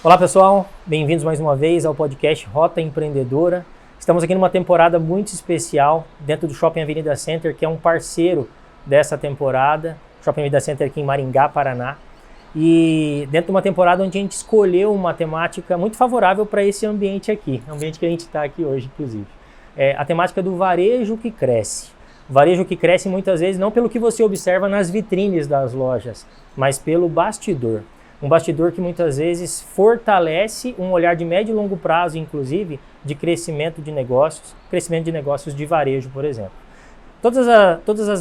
Olá pessoal, bem-vindos mais uma vez ao podcast Rota Empreendedora. Estamos aqui numa temporada muito especial dentro do Shopping Avenida Center, que é um parceiro dessa temporada, Shopping Avenida Center aqui em Maringá, Paraná. E dentro de uma temporada onde a gente escolheu uma temática muito favorável para esse ambiente aqui, ambiente que a gente está aqui hoje, inclusive. É a temática do varejo que cresce. O varejo que cresce muitas vezes não pelo que você observa nas vitrines das lojas, mas pelo bastidor. Um bastidor que muitas vezes fortalece um olhar de médio e longo prazo, inclusive, de crescimento de negócios de varejo, por exemplo. Todos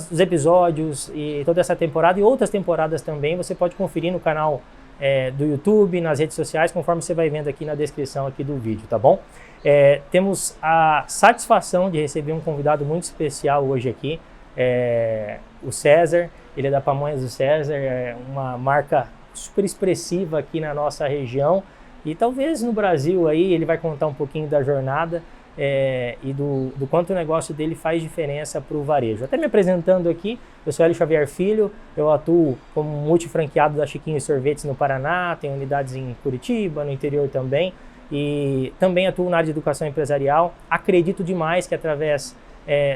os episódios e toda essa temporada e outras temporadas também você pode conferir no canal do YouTube, nas redes sociais, conforme você vai vendo aqui na descrição aqui do vídeo, tá bom? Temos a satisfação de receber um convidado muito especial hoje aqui, o César. Ele é da Pamonhas do César, é uma marca super expressiva aqui na nossa região e talvez no Brasil aí. Ele vai contar um pouquinho da jornada e do quanto o negócio dele faz diferença para o varejo. Até me apresentando aqui, eu sou Hélio Xavier Filho, eu atuo como multifranqueado da Chiquinho Sorvetes no Paraná, tenho unidades em Curitiba, no interior também, e também atuo na área de educação empresarial. Acredito demais que através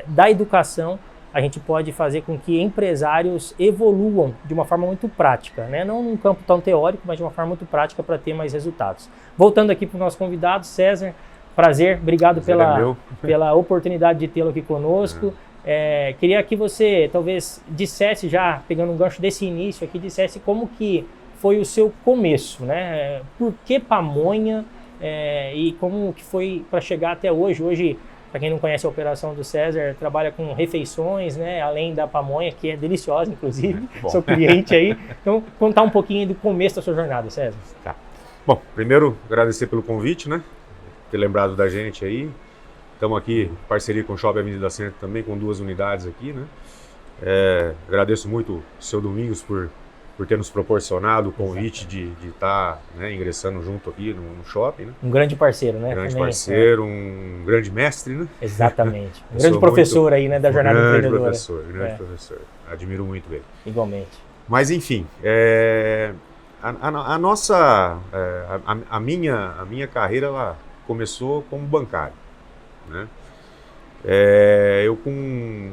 da educação a gente pode fazer com que empresários evoluam de uma forma muito prática, né? Não num campo tão teórico, mas de uma forma muito prática para ter mais resultados. Voltando aqui para o nosso convidado, César, prazer, obrigado pela oportunidade de tê-lo aqui conosco. Queria que você talvez dissesse, já pegando um gancho desse início aqui, dissesse como que foi o seu começo, né? Por que pamonha e como que foi para chegar até hoje? Hoje, para quem não conhece a operação do César, trabalha com refeições, né? Além da pamonha, que é deliciosa, inclusive. Sou cliente aí. Então, contar um pouquinho do começo da sua jornada, César. Tá. Bom, primeiro, agradecer pelo convite, né? Ter lembrado da gente aí. Estamos aqui em parceria com o Shopping Avenida Center também, com 2 unidades aqui, né? Agradeço muito o seu Domingos por ter nos proporcionado o convite de estar ingressando junto aqui no shopping, né? Um grande parceiro, né? Grande parceiro, um grande mestre, né? Exatamente. Um grande professor aí, né, da jornada empreendedora. Grande professor. Admiro muito ele. Igualmente. Mas enfim, a minha carreira ela começou como bancário, né? Eu com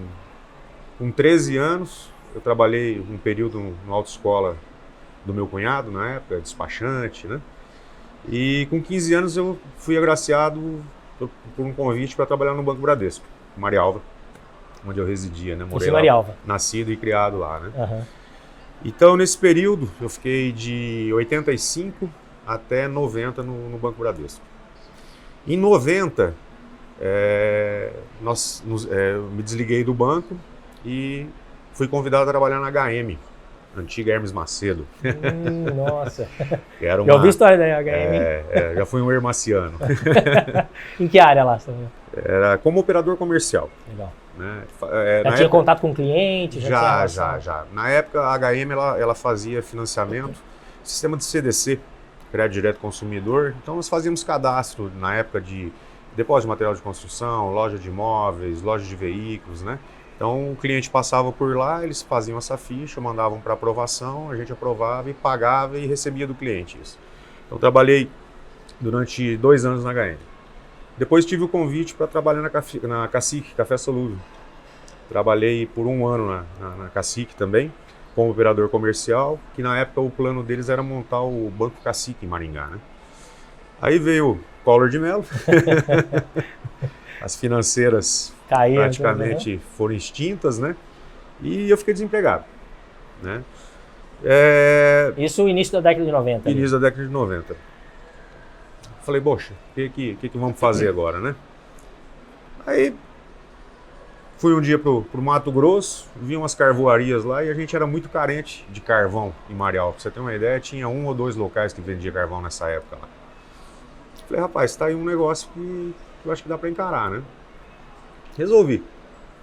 13 anos, eu trabalhei um período na autoescola do meu cunhado, na época, despachante, né? E com 15 anos eu fui agraciado por um convite para trabalhar no Banco Bradesco, em Marialva, onde eu residia, né? Morei lá, nascido e criado lá, né? Uhum. Então, nesse período, eu fiquei de 85 até 90 no Banco Bradesco. Em 90, eu me desliguei do banco e fui convidado a trabalhar na HM, antiga Hermes Macedo. Nossa! Já ouvi história da HM. Já fui um hermaciano. Em que área lá? Era como operador comercial. Legal. Né? Já tinha contato com cliente? Já. Na época, a HM ela fazia financiamento, sistema de CDC, Crédito Direto Consumidor. Então, nós fazíamos cadastro na época de depósito de material de construção, loja de imóveis, loja de veículos, né? Então, o cliente passava por lá, eles faziam essa ficha, mandavam para aprovação, a gente aprovava e pagava e recebia do cliente isso. Então, trabalhei durante 2 anos na HM. Depois tive o convite para trabalhar na Cacique, Café Solúvel. Trabalhei por 1 ano na Cacique também, como operador comercial, que na época o plano deles era montar o Banco Cacique em Maringá, né? Aí veio o Collor de Mello, as financeiras praticamente foram extintas, né? E eu fiquei desempregado, né? Isso no início da década de 90. Início da década de 90. Falei, poxa, o que vamos fazer agora, né? Aí fui um dia pro Mato Grosso, vi umas carvoarias lá e a gente era muito carente de carvão em Marialva. Pra você ter uma ideia, tinha 1 ou 2 locais que vendia carvão nessa época lá. Falei, rapaz, tá aí um negócio que eu acho que dá para encarar, né? Resolvi.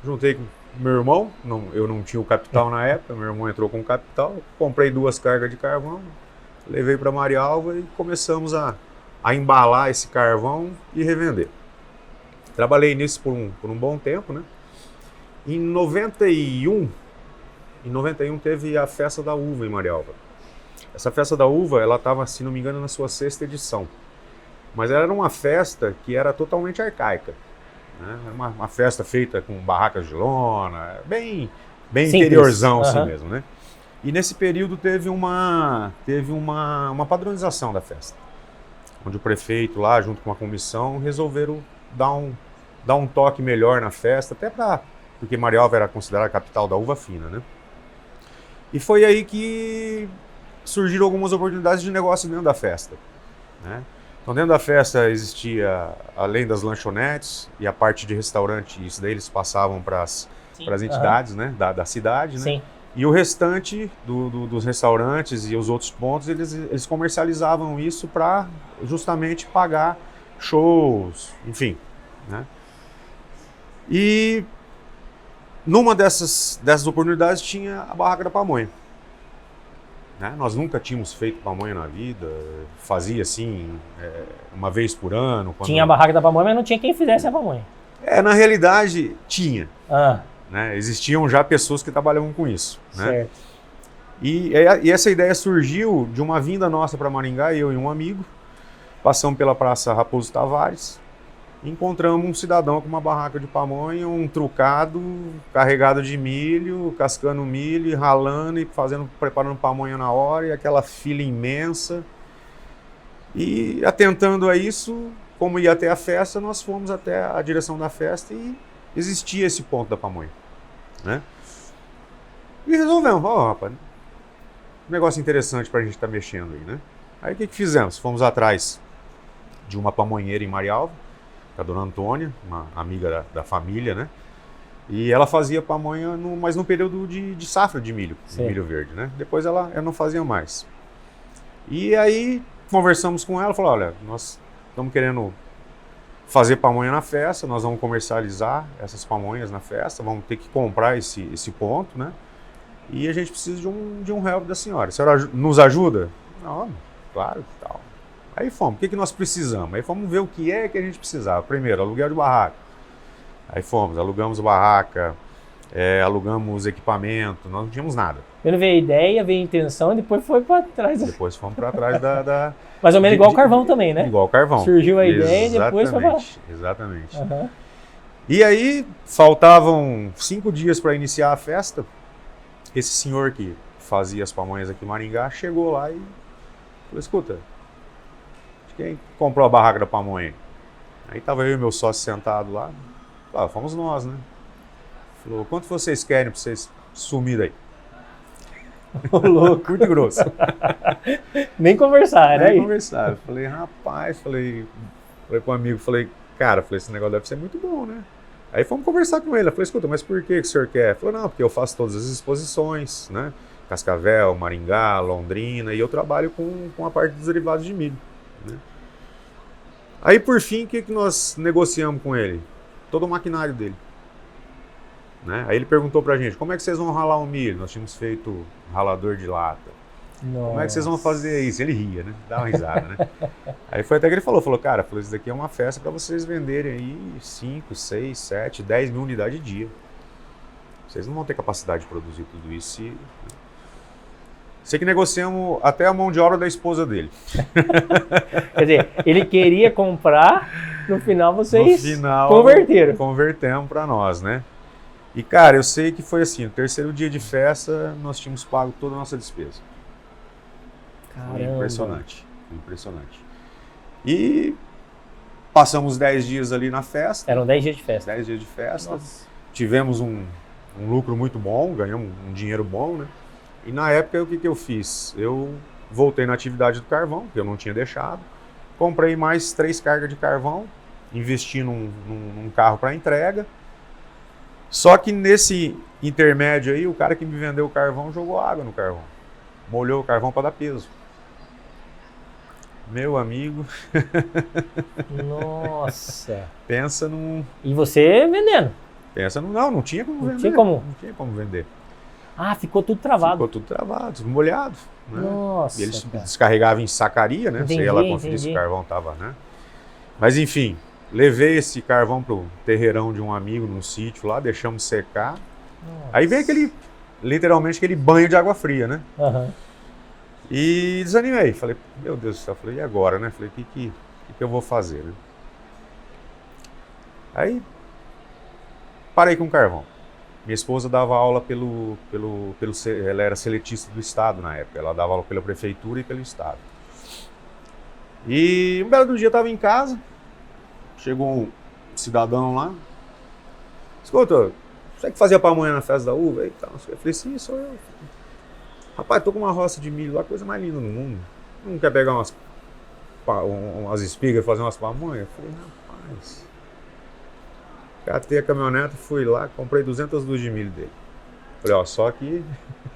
Juntei com meu irmão, eu não tinha o capital na época, meu irmão entrou com o capital, comprei 2 cargas de carvão, levei para Marialva e começamos a embalar esse carvão e revender. Trabalhei nisso por um bom tempo, né? Em 91 teve a festa da uva em Marialva. Essa festa da uva, ela estava, se não me engano, na sua 6ª edição. Mas ela era uma festa que era totalmente arcaica. Né? Era uma festa feita com barracas de lona, bem interiorzão assim mesmo, né? E nesse período teve uma padronização da festa, onde o prefeito lá, junto com a comissão, resolveram dar um toque melhor na festa, até porque Marialva era considerada a capital da uva fina, né? E foi aí que surgiram algumas oportunidades de negócio dentro da festa, né? Então dentro da festa existia, além das lanchonetes e a parte de restaurante, isso daí eles passavam para as entidades, né, da cidade, né? Sim. E o restante dos restaurantes e os outros pontos, eles comercializavam isso para justamente pagar shows, enfim, né? E numa dessas oportunidades tinha a Barraca da Pamonha. Né? Nós nunca tínhamos feito pamonha na vida, fazia assim, uma vez por ano. Tinha a Barraca da Pamonha, mas não tinha quem fizesse a pamonha. Na realidade, tinha. Ah. Né? Existiam já pessoas que trabalhavam com isso. Né? Certo. E essa ideia surgiu de uma vinda nossa para Maringá, eu e um amigo, passamos pela Praça Raposo Tavares, encontramos um cidadão com uma barraca de pamonha, um trucado, carregado de milho, cascando milho, e ralando e preparando pamonha na hora, e aquela fila imensa. E atentando a isso, como ia até a festa, nós fomos até a direção da festa e existia esse ponto da pamonha, né? E resolvemos, rapaz, um negócio interessante para a gente estar mexendo aí, né? Aí o que fizemos? Fomos atrás de uma pamonheira em Marialva, a dona Antônia, uma amiga da família, né? E ela fazia pamonha, mas no período de safra de milho, de milho verde, né? Depois ela não fazia mais. E aí conversamos com ela, falou, olha, nós estamos querendo fazer pamonha na festa, nós vamos comercializar essas pamonhas na festa, vamos ter que comprar esse ponto, né? E a gente precisa de um help da senhora. A senhora nos ajuda? Não, claro, tal. Aí fomos, o que nós precisamos? Aí fomos ver o que é que a gente precisava. Primeiro, aluguel de barraca. Aí fomos, alugamos barraca, alugamos equipamento, nós não tínhamos nada. Primeiro veio a ideia, veio a intenção e depois foi para trás. Depois fomos para trás da... Mais ou menos igual o carvão também, né? Igual o carvão. Surgiu a ideia e depois foi para... Exatamente. Uhum. E aí, faltavam 5 dias para iniciar a festa. Esse senhor que fazia as pamonhas aqui em Maringá chegou lá e falou, escuta, quem comprou a barraca da pamonha? Aí tava eu e meu sócio sentado lá. Falei, fomos nós, né? Falou, quanto vocês querem pra vocês sumirem aí? Ô, louco. Curto e grosso. Nem conversar, né? Nem conversar. Eu falei, rapaz, falei pro amigo, cara, esse negócio deve ser muito bom, né? Aí fomos conversar com ele. Eu falei, escuta, mas por que o senhor quer? Ele falou, não, porque eu faço todas as exposições, né? Cascavel, Maringá, Londrina, e eu trabalho com a parte dos derivados de milho. Né? Aí, por fim, o que nós negociamos com ele? Todo o maquinário dele. Né? Aí ele perguntou pra gente, como é que vocês vão ralar o milho? Nós tínhamos feito ralador de lata. Nossa. Como é que vocês vão fazer isso? Ele ria, né? Dá uma risada, né? Aí foi até que ele falou, cara, isso daqui é uma festa para vocês venderem aí 5, 6, 7, 10 mil unidades de dia. Vocês não vão ter capacidade de produzir tudo isso. Sei que negociamos até a mão de obra da esposa dele. Quer dizer, ele queria comprar, no final vocês converteram. Convertemos para nós, né? E, cara, eu sei que foi assim, no terceiro dia de festa, nós tínhamos pago toda a nossa despesa. Caramba. Impressionante. E passamos 10 dias ali na festa. Eram 10 dias de festa. 10 dias de festa. Nossa. Tivemos um lucro muito bom, ganhamos um dinheiro bom, né? E na época, o que eu fiz? Eu voltei na atividade do carvão, que eu não tinha deixado. Comprei mais 3 cargas de carvão, investi num carro para entrega. Só que nesse intermédio aí, o cara que me vendeu o carvão jogou água no carvão. Molhou o carvão para dar peso. Meu amigo. Nossa. Pensa num... E você vendendo? Pensa num... Não tinha como vender. Não tinha como? Não tinha como vender. Ah, ficou tudo travado. Ficou tudo travado, molhado. Né? Nossa. E eles descarregavam em sacaria, né? Entendi, você ia lá conferir se o carvão tava, né? Mas enfim, levei esse carvão pro terreirão de um amigo num sítio lá, deixamos secar. Nossa. Aí veio literalmente aquele banho de água fria, né? Uhum. E desanimei. Falei, meu Deus do céu. Falei, e agora, né? Falei, o que eu vou fazer, né? Aí, parei com o carvão. Minha esposa dava aula ela era seletista do Estado na época. Ela dava aula pela prefeitura e pelo Estado. E um belo dia eu estava em casa. Chegou um cidadão lá. Escuta, você que fazia pamonha na festa da uva? E tal. Eu falei, sim, sou eu. Rapaz, tô com uma roça de milho lá, coisa mais linda no mundo. Não quer pegar umas espigas e fazer umas pamonhas? Eu falei, rapaz. Catei a caminhonete, fui lá, comprei 200 duas de milho dele. Falei, ó, só que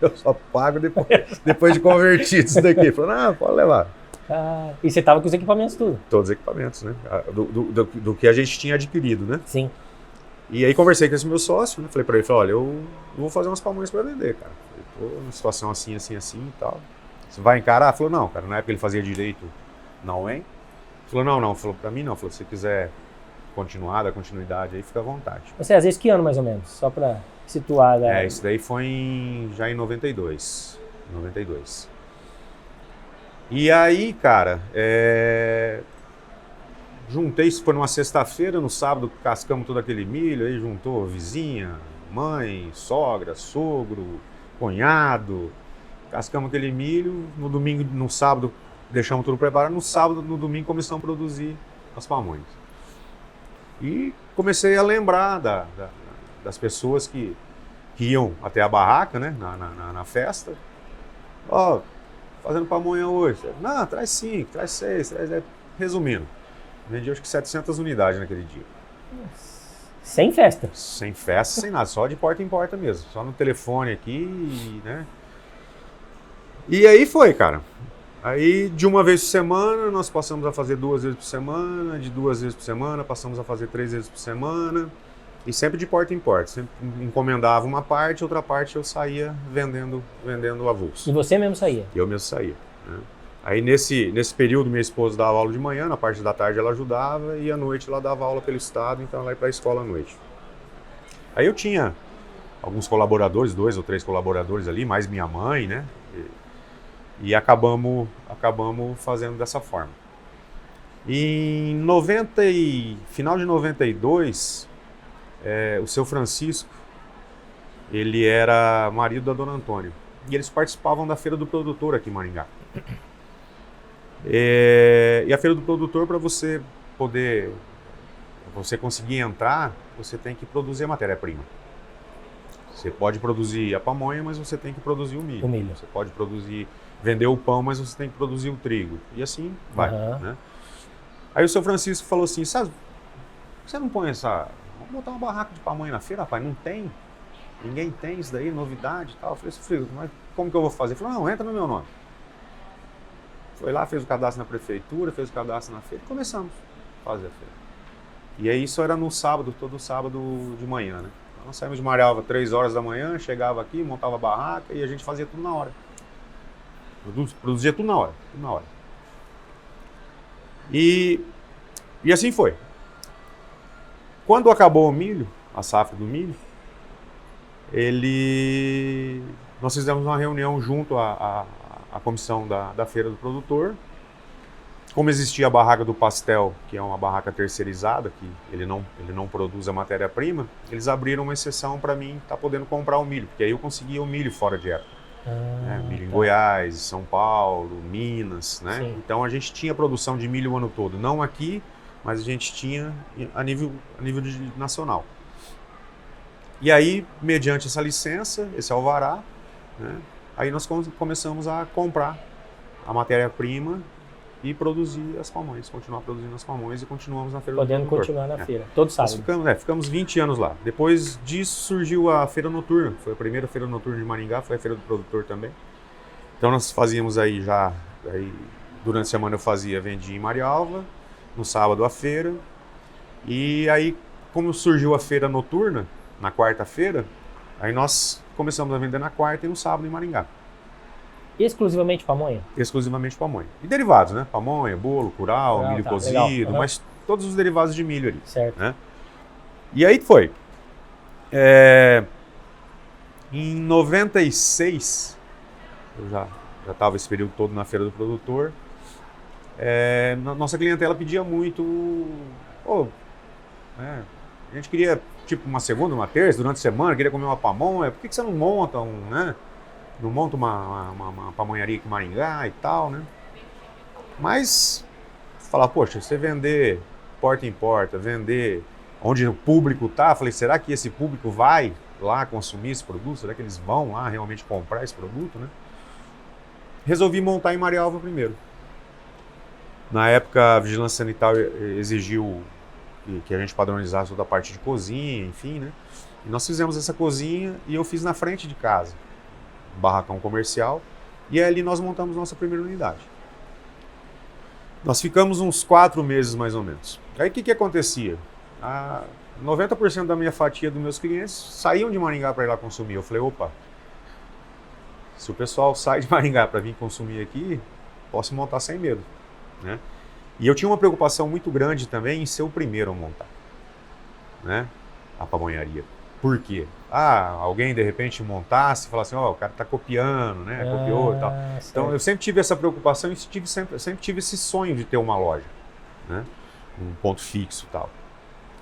eu só pago depois de convertido isso daqui. Ele falou, não, pode levar. E você tava com os equipamentos tudo? Todos os equipamentos, né? Do que a gente tinha adquirido, né? Sim. E aí conversei com esse meu sócio, né? Falei pra ele, olha, eu vou fazer umas pamonhas pra vender, cara. Falei, tô numa situação assim, assim, assim e tal. Você vai encarar? Ele falou, não, cara, na época ele fazia direito na UEM. Ele falou, não, falou pra mim não. Falou, se você quiser continuar, dar continuidade aí, fica à vontade. Você, às vezes, que ano mais ou menos? Só pra situar. Isso daí foi já em 92. 92. E aí, cara, juntei, isso foi numa sexta-feira, no sábado cascamos todo aquele milho, aí juntou vizinha, mãe, sogra, sogro, cunhado, cascamos aquele milho, no domingo, no sábado deixamos tudo preparado, no sábado, no domingo começamos a produzir as pamonhas. E comecei a lembrar das pessoas que iam até a barraca, né, na festa. Ó, fazendo pamonha hoje. Não, traz 5, traz 6, traz 10. Resumindo, vendi acho que 700 unidades naquele dia. Sem festa? Sem festa, sem nada, só de porta em porta mesmo. Só no telefone aqui, né? E aí foi, cara. Aí de uma vez por semana, nós passamos a fazer 2 vezes por semana, de 2 vezes por semana, passamos a fazer 3 vezes por semana. E sempre de porta em porta. Sempre encomendava uma parte, outra parte eu saía vendendo avulso. E você mesmo saía? Eu mesmo saía, né? Aí nesse período minha esposa dava aula de manhã, na parte da tarde ela ajudava e à noite ela dava aula pelo estado, então ela ia para a escola à noite. Aí eu tinha alguns colaboradores, 2 ou 3 colaboradores ali, mais minha mãe, né? E acabamos fazendo dessa forma. E em final de 92, o seu Francisco, ele era marido da dona Antônia. E eles participavam da Feira do Produtor aqui em Maringá. E a Feira do Produtor, para você conseguir entrar, você tem que produzir a matéria-prima. Você pode produzir a pamonha, mas você tem que produzir o milho. Você pode vender o pão, mas você tem que produzir o trigo. E assim vai, né? Aí o seu Francisco falou assim, sabe, você não põe vamos botar uma barraca de pamonha na feira, rapaz? Não tem. Ninguém tem isso daí, novidade e tal. Eu falei, filho, mas como que eu vou fazer? Ele falou, não, entra no meu nome. Foi lá, fez o cadastro na prefeitura, fez o cadastro na feira e começamos a fazer a feira. E aí isso era no sábado, todo sábado de manhã, né? Então, nós saímos de Marialva 3 horas da manhã, chegava aqui, montava a barraca e a gente fazia tudo na hora. Produzia tudo na hora, tudo na hora. E assim foi. Quando acabou o milho, a safra do milho, nós fizemos uma reunião junto à comissão da Feira do Produtor. Como existia a barraca do pastel, que é uma barraca terceirizada, que ele não produz a matéria-prima, eles abriram uma exceção para mim estar podendo comprar o milho, porque aí eu conseguia o milho fora de época. Milho em Goiás, São Paulo, Minas, né? Sim. Então a gente tinha produção de milho o ano todo, não aqui, mas a gente tinha a nível nacional. E aí, mediante essa licença, esse alvará, né, aí nós começamos a comprar a matéria-prima e produzir as pamonhas, continuar produzindo as pamonhas e continuamos na Feira do Produtor. Podendo continuar na feira, todo sábado. Ficamos 20 anos lá. Depois disso surgiu a Feira Noturna, foi a primeira Feira Noturna de Maringá, foi a Feira do Produtor também. Então nós fazíamos durante a semana vendia em Marialva, no sábado a feira, e aí como surgiu a Feira Noturna, na quarta-feira, aí nós começamos a vender na quarta e no sábado em Maringá. Exclusivamente pamonha? Exclusivamente pamonha. E derivados, né? Pamonha, bolo, curau, milho cozido, mas todos os derivados de milho ali. Certo. Né? E aí foi. Em 96, eu já já estava esse período todo na feira do produtor. Nossa clientela pedia muito, a gente queria tipo uma segunda, uma terça, durante a semana, queria comer uma pamonha, por que você não monta não monta uma pamonharia aqui em Maringá e tal, né? Mas, falar, poxa, você vender porta em porta, vender onde o público tá, falei, será que esse público vai lá consumir esse produto? Será que eles vão lá realmente comprar esse produto, né? Resolvi montar em Marialva primeiro. Na época, a Vigilância Sanitária exigiu que a gente padronizasse toda a parte de cozinha, enfim, né? E nós fizemos essa cozinha e eu fiz na frente de casa, um barracão comercial, e ali nós montamos nossa primeira unidade. Nós ficamos uns 4 meses mais ou menos. Aí o que acontecia? 90% da minha fatia dos meus clientes saíam de Maringá para ir lá consumir. Eu falei, opa, se o pessoal sai de Maringá para vir consumir aqui, posso montar sem medo, né? E eu tinha uma preocupação muito grande também em ser o primeiro a montar, né? A pamonharia. Por quê? Alguém de repente montasse e falasse, o cara tá copiando, né? Copiou e tal. Certo. Então eu sempre tive essa preocupação e sempre tive esse sonho de ter uma loja, né? Um ponto fixo e tal.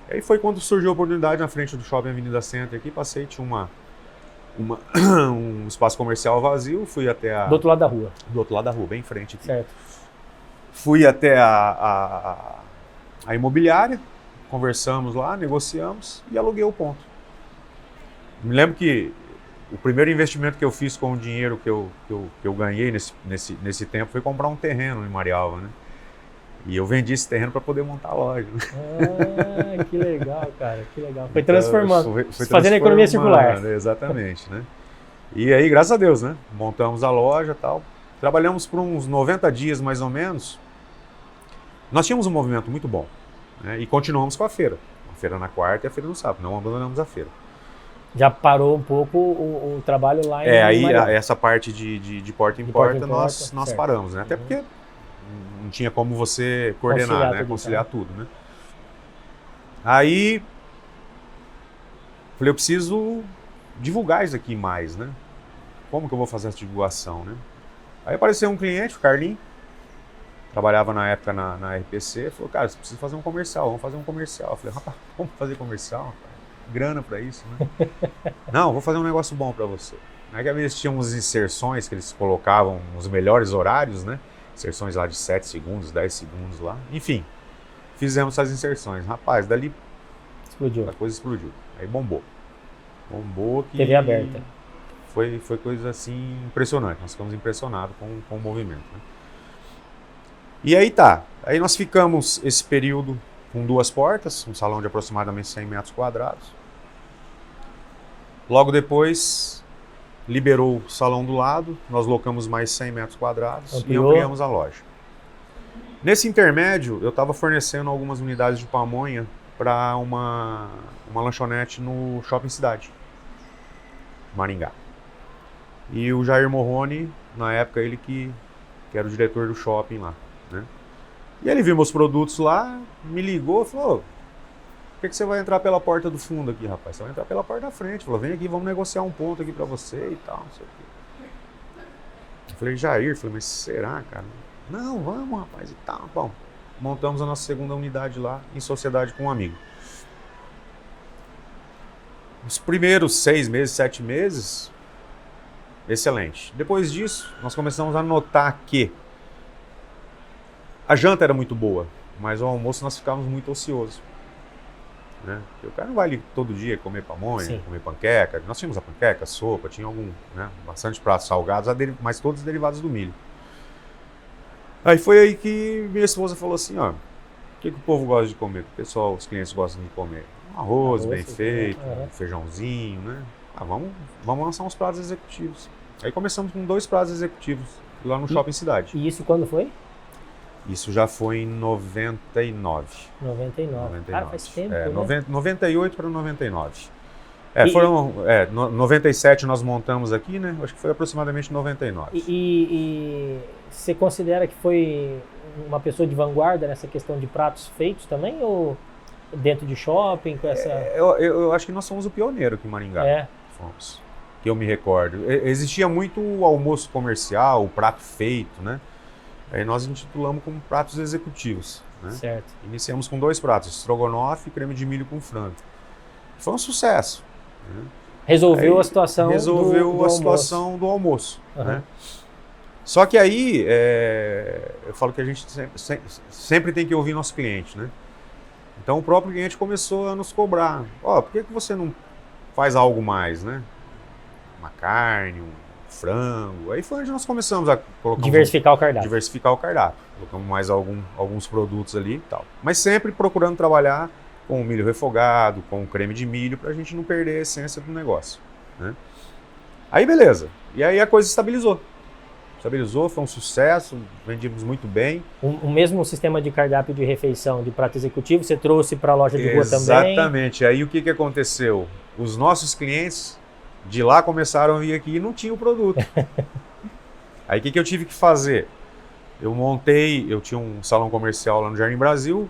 E aí foi quando surgiu a oportunidade na frente do Shopping Avenida Center aqui, passei, tinha um espaço comercial vazio, fui até do outro lado da rua. Do outro lado da rua, bem em frente aqui. Certo. Fui até a imobiliária, conversamos lá, negociamos e aluguei o ponto. Me lembro que o primeiro investimento que eu fiz com o dinheiro que eu ganhei nesse tempo foi comprar um terreno em Marialva, né? E eu vendi esse terreno para poder montar a loja. Que legal, cara, que legal. Foi transformando, foi fazendo a economia circular. Exatamente, né? E aí, graças a Deus, né? Montamos a loja e tal. Trabalhamos por uns 90 dias, mais ou menos. Nós tínhamos um movimento muito bom, né? E continuamos com a feira. A feira na quarta e a feira no sábado. Não abandonamos a feira. Já parou um pouco o trabalho lá em aí Marialva. Essa parte de porta em porta nós paramos, né? Até porque não tinha como você coordenar, né? Conciliar tudo, né? Aí, falei, eu preciso divulgar isso aqui mais, né? Como que eu vou fazer essa divulgação, né? Aí apareceu um cliente, o Carlinhos, trabalhava na época na RPC, falou, cara, você precisa fazer um comercial, vamos fazer um comercial. Eu falei, rapaz, vamos fazer comercial, rapaz? Grana pra isso, né? Não, vou fazer um negócio bom pra você. Aí que às vezes tinha umas inserções que eles colocavam nos melhores horários, né? Inserções lá de 7 segundos, 10 segundos lá. Enfim, fizemos essas inserções. Rapaz, dali explodiu. A coisa explodiu. Aí bombou. Bombou que... TV aberta. Foi coisa assim impressionante. Nós ficamos impressionados com o movimento, né? E aí tá. Aí nós ficamos esse período com 2 portas, um salão de aproximadamente 100 metros quadrados. Logo depois, liberou o salão do lado, nós locamos mais 100 metros quadrados e ampliamos a loja. Nesse intermédio, eu estava fornecendo algumas unidades de pamonha para uma lanchonete no Shopping Cidade, Maringá. E o Jair Morrone, na época, ele que era o diretor do shopping lá, né? E ele viu meus produtos lá, me ligou e falou, por que você vai entrar pela porta do fundo aqui, rapaz? Você vai entrar pela porta da frente. Falou, vem aqui, vamos negociar um ponto aqui pra você e tal, não sei o quê. Eu falei, Jair, mas será, cara? Não, vamos, rapaz, e tal. Bom, montamos a nossa segunda unidade lá, em sociedade com um amigo. Os primeiros 6 meses, 7 meses, excelente. Depois disso, nós começamos a notar que a janta era muito boa, mas ao almoço nós ficávamos muito ociosos, né? Porque o cara não vai ali todo dia comer pamonha, sim, comer panqueca. Nós tínhamos a panqueca, a sopa, tinha bastante pratos salgados, mas todos derivados do milho. Aí foi aí que minha esposa falou assim, ó, o que o povo gosta de comer? O pessoal, os clientes gostam de comer um arroz bem feito, um feijãozinho, né? Vamos lançar uns pratos executivos. Aí começamos com 2 pratos executivos lá no Shopping Cidade. E isso quando foi? Isso já foi em 99. 99. Cara, faz tempo, né? 98 para 99. Foram 97 nós montamos aqui, né? Acho que foi aproximadamente 99. E você considera que foi uma pessoa de vanguarda nessa questão de pratos feitos também? Ou dentro de shopping, com essa... Eu acho que nós somos o pioneiro aqui em Maringá. Fomos. que eu me recordo. Existia muito o almoço comercial, o prato feito, né? Aí nós intitulamos como pratos executivos, né? Certo. Iniciamos com 2 pratos, estrogonofe e creme de milho com frango. Foi um sucesso, né? Resolveu Aí, a situação resolveu do a situação do almoço, Uhum. né? Só que aí, eu falo que a gente sempre tem que ouvir nosso cliente, né? Então o próprio cliente começou a nos cobrar. Por que você não faz algo mais, né? Uma carne, um frango. Aí foi onde nós começamos a colocar diversificar o cardápio. Diversificar o cardápio. Colocamos mais alguns produtos ali e tal. Mas sempre procurando trabalhar com o milho refogado, com o creme de milho, para a gente não perder a essência do negócio, né? Aí beleza. E aí a coisa estabilizou. Foi um sucesso, vendíamos muito bem. O mesmo sistema de cardápio de refeição de prato executivo você trouxe para a loja de rua também? Exatamente. Aí o que aconteceu? Os nossos clientes de lá começaram a vir aqui e não tinham o produto. Aí o que eu tive que fazer? Eu tinha um salão comercial lá no Jardim Brasil,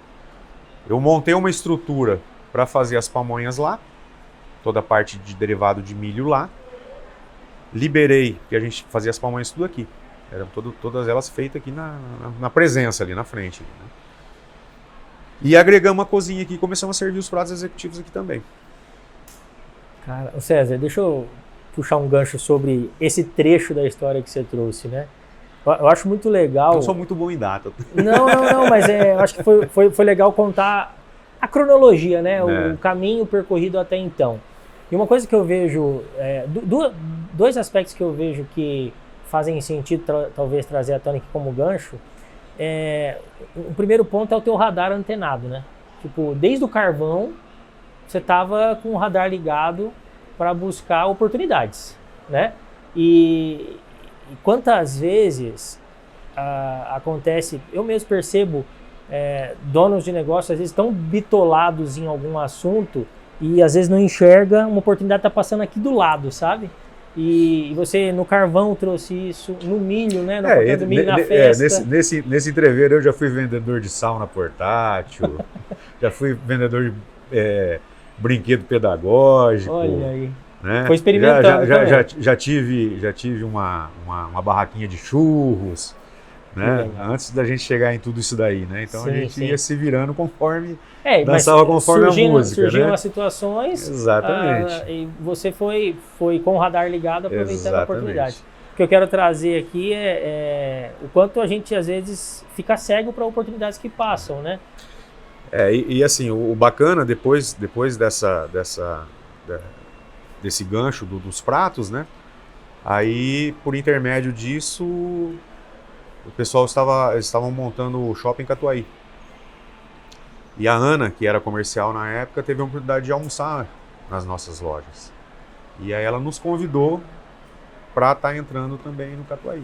eu montei uma estrutura para fazer as pamonhas lá, toda a parte de derivado de milho lá, liberei, porque a gente fazia as pamonhas tudo aqui. Eram todas elas feitas aqui na presença, ali na frente. Né? E agregamos uma cozinha aqui e começamos a servir os pratos executivos aqui também. Cara, César, deixa eu puxar um gancho sobre esse trecho da história que você trouxe, né? Eu acho muito legal... Eu sou muito bom em data. Não, mas eu acho que foi legal contar a cronologia, né? O caminho percorrido até então. E uma coisa que eu vejo, dois aspectos que eu vejo que fazem sentido talvez trazer a tônica como gancho, o primeiro ponto é o teu radar antenado, né? Tipo, desde o carvão, você estava com o radar ligado para buscar oportunidades, né? E quantas vezes acontece, eu mesmo percebo, donos de negócio às vezes estão bitolados em algum assunto e às vezes não enxerga uma oportunidade que está passando aqui do lado, sabe? E você no carvão trouxe isso, no milho, né? No papel do milho na festa. Nesse entreveiro eu já fui vendedor de sauna portátil, já fui vendedor de brinquedo pedagógico. Olha aí. Né? Foi experimentando já tive uma barraquinha de churros, né? Antes da gente chegar em tudo isso daí, né? Então a gente ia se virando conforme dançava conforme a música, surgiam né? as situações. Exatamente. E você foi com o radar ligado aproveitando a oportunidade. O que eu quero trazer aqui é o quanto a gente às vezes fica cego para oportunidades que passam, né? E assim, o bacana depois desse gancho dos pratos, né? Aí, por intermédio disso, o pessoal estavam montando o shopping Catuaí. E a Ana, que era comercial na época, teve a oportunidade de almoçar nas nossas lojas. E aí ela nos convidou para estar entrando também no Catuaí.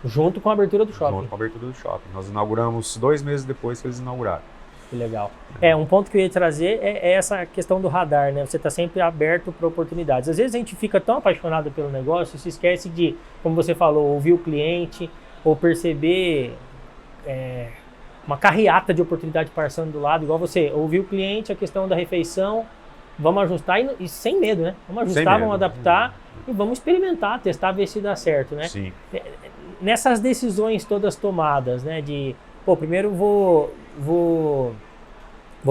Junto com a abertura do shopping. Junto com a abertura do shopping. Nós inauguramos 2 meses depois que eles inauguraram. Que legal. Um ponto que eu ia trazer é essa questão do radar, né? Você está sempre aberto para oportunidades. Às vezes a gente fica tão apaixonado pelo negócio, se esquece de, como você falou, ouvir o cliente ou perceber uma carreata de oportunidade passando do lado, igual você ouvir o cliente, a questão da refeição, vamos ajustar e sem medo, né? Vamos ajustar, vamos adaptar e vamos experimentar, testar, ver se dá certo, né? Sim. Nessas decisões todas tomadas, né? De, primeiro vou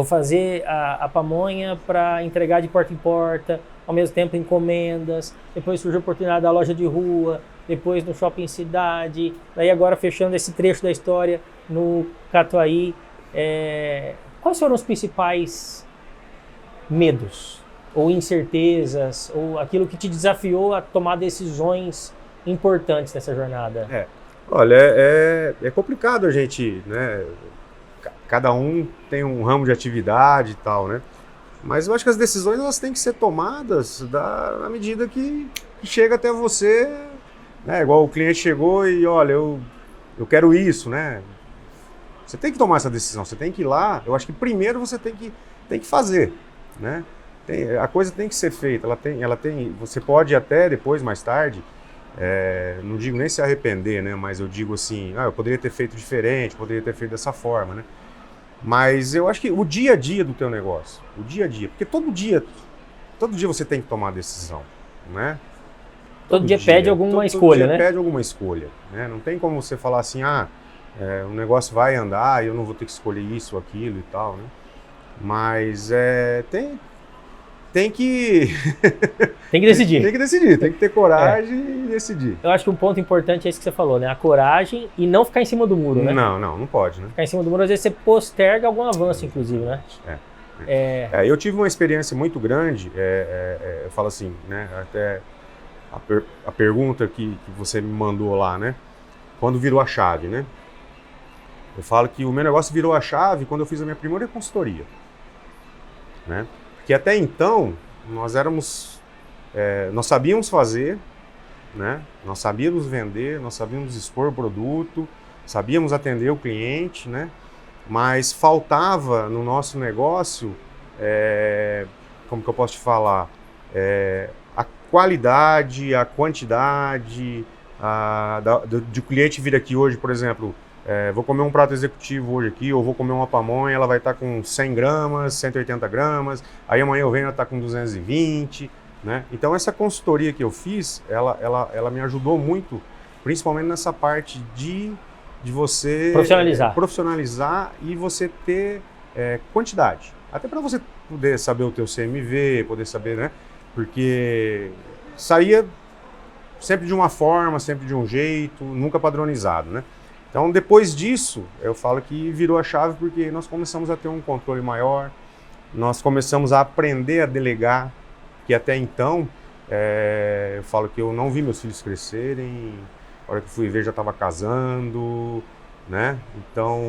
fazer a pamonha para entregar de porta em porta, ao mesmo tempo encomendas, depois surgiu a oportunidade da loja de rua, depois no shopping cidade, daí agora fechando esse trecho da história no Catuaí. Quais foram os principais medos ou incertezas ou aquilo que te desafiou a tomar decisões importantes nessa jornada? Olha, é complicado a gente, né? Cada um tem um ramo de atividade e tal, né? Mas eu acho que as decisões elas têm que ser tomadas na medida que chega até você, né? Igual o cliente chegou e olha, eu quero isso, né? Você tem que tomar essa decisão, você tem que ir lá. Eu acho que primeiro você tem que fazer, né? A coisa tem que ser feita. Você pode até depois, mais tarde, não digo nem se arrepender, né? Mas eu digo assim, eu poderia ter feito diferente, poderia ter feito dessa forma, né? Mas eu acho que o dia a dia do teu negócio, porque todo dia você tem que tomar decisão, né? Todo dia pede alguma escolha, todo dia né? pede alguma escolha, né? Não tem como você falar assim, o negócio vai andar e eu não vou ter que escolher isso, aquilo e tal, né? Mas tem que... Tem que decidir. Tem que decidir, tem que ter coragem e decidir. Eu acho que um ponto importante é isso que você falou, né? A coragem e não ficar em cima do muro, né? Não pode, né? Ficar em cima do muro, às vezes você posterga algum avanço, inclusive, né? Eu tive uma experiência muito grande, eu falo assim, né? Até a pergunta que você me mandou lá, né? Quando virou a chave, né? Eu falo que o meu negócio virou a chave quando eu fiz a minha primeira consultoria, né? Porque até então, nós sabíamos fazer, né? Nós sabíamos vender, nós sabíamos expor o produto, sabíamos atender o cliente, né? Mas faltava no nosso negócio, como que eu posso te falar, a qualidade, a quantidade, de cliente vir aqui hoje, por exemplo, vou comer um prato executivo hoje aqui, ou vou comer uma pamonha, ela vai estar com 100 gramas, 180 gramas, aí amanhã eu venho, ela está com 220, né? Então essa consultoria que eu fiz, ela me ajudou muito, principalmente nessa parte de você profissionalizar e você ter quantidade. Até para você poder saber o teu CMV, poder saber, né? Porque saía sempre de uma forma, sempre de um jeito, nunca padronizado, né? Então, depois disso, eu falo que virou a chave porque nós começamos a ter um controle maior, nós começamos a aprender a delegar, que até então, eu falo que eu não vi meus filhos crescerem, a hora que fui ver já estava casando, né? Então,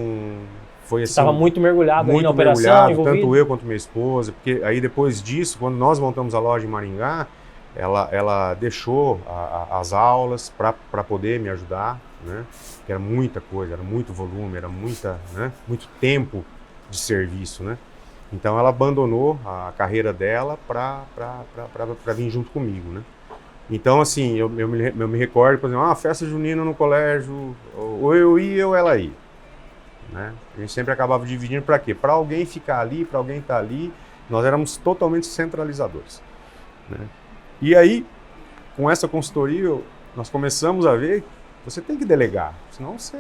foi assim... Você estava muito mergulhado aí na operação, envolvido? Tanto eu quanto minha esposa, porque aí depois disso, quando nós montamos a loja em Maringá, ela deixou as aulas para poder me ajudar, né? Que era muita coisa, era muito volume, era muito tempo de serviço, né? Então ela abandonou a carreira dela para vir junto comigo, né? Então assim, eu me recordo, por exemplo, festa junina no colégio, ou eu ia ou ela ia, né? A gente sempre acabava dividindo para quê? Para alguém ficar ali, para alguém estar ali. Nós éramos totalmente centralizadores, né? E aí, com essa consultoria, nós começamos a ver que você tem que delegar, senão você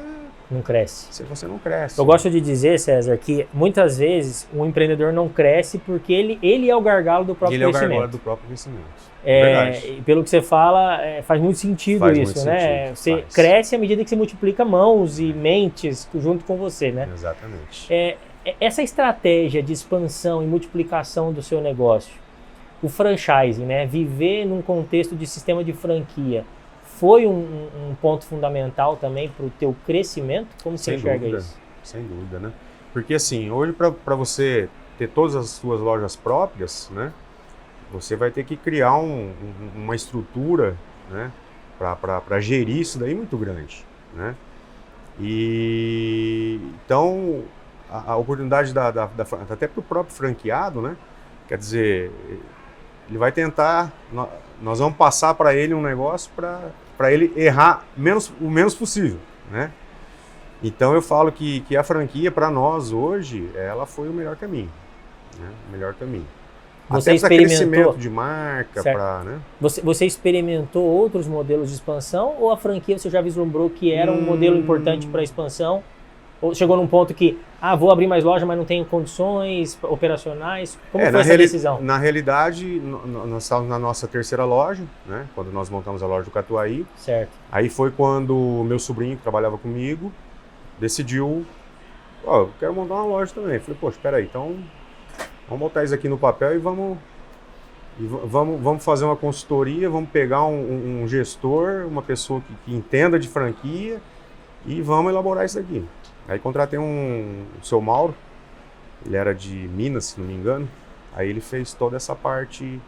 não cresce. Você não cresce. Eu gosto de dizer, César, que muitas vezes um empreendedor não cresce porque ele é o gargalo do próprio crescimento. Ele é o gargalo do próprio crescimento. Pelo que você fala, faz muito sentido isso, né? Você cresce à medida que você multiplica mãos e mentes junto com você, né? Exatamente. Essa estratégia de expansão e multiplicação do seu negócio, o franchising, né? Viver num contexto de sistema de franquia, foi um ponto fundamental também para o teu crescimento? Como você enxerga isso? Sem dúvida, né? Porque assim, hoje para você ter todas as suas lojas próprias, né? Você vai ter que criar uma estrutura, né? Para gerir isso daí muito grande, né? E então a oportunidade até para o próprio franqueado, né? Quer dizer, ele vai tentar, nós vamos passar para ele um negócio para ele errar o menos possível, né? Então eu falo que a franquia para nós hoje, ela foi o melhor caminho, né? O melhor caminho. Você até para crescimento de marca, né? Você experimentou outros modelos de expansão ou a franquia você já vislumbrou que era um modelo importante para a expansão? Ou chegou num ponto que, vou abrir mais loja, mas não tenho condições operacionais? Como foi essa decisão? Na realidade, nós estávamos na nossa terceira loja, né? Quando nós montamos a loja do Catuaí. Certo. Aí foi quando o meu sobrinho, que trabalhava comigo, decidiu, eu quero montar uma loja também. Falei, poxa, espera aí, então vamos botar isso aqui no papel e vamos fazer uma consultoria, vamos pegar um gestor, uma pessoa que entenda de franquia e vamos elaborar isso aqui. Aí contratei o seu Mauro, ele era de Minas, se não me engano. Aí ele fez toda essa parte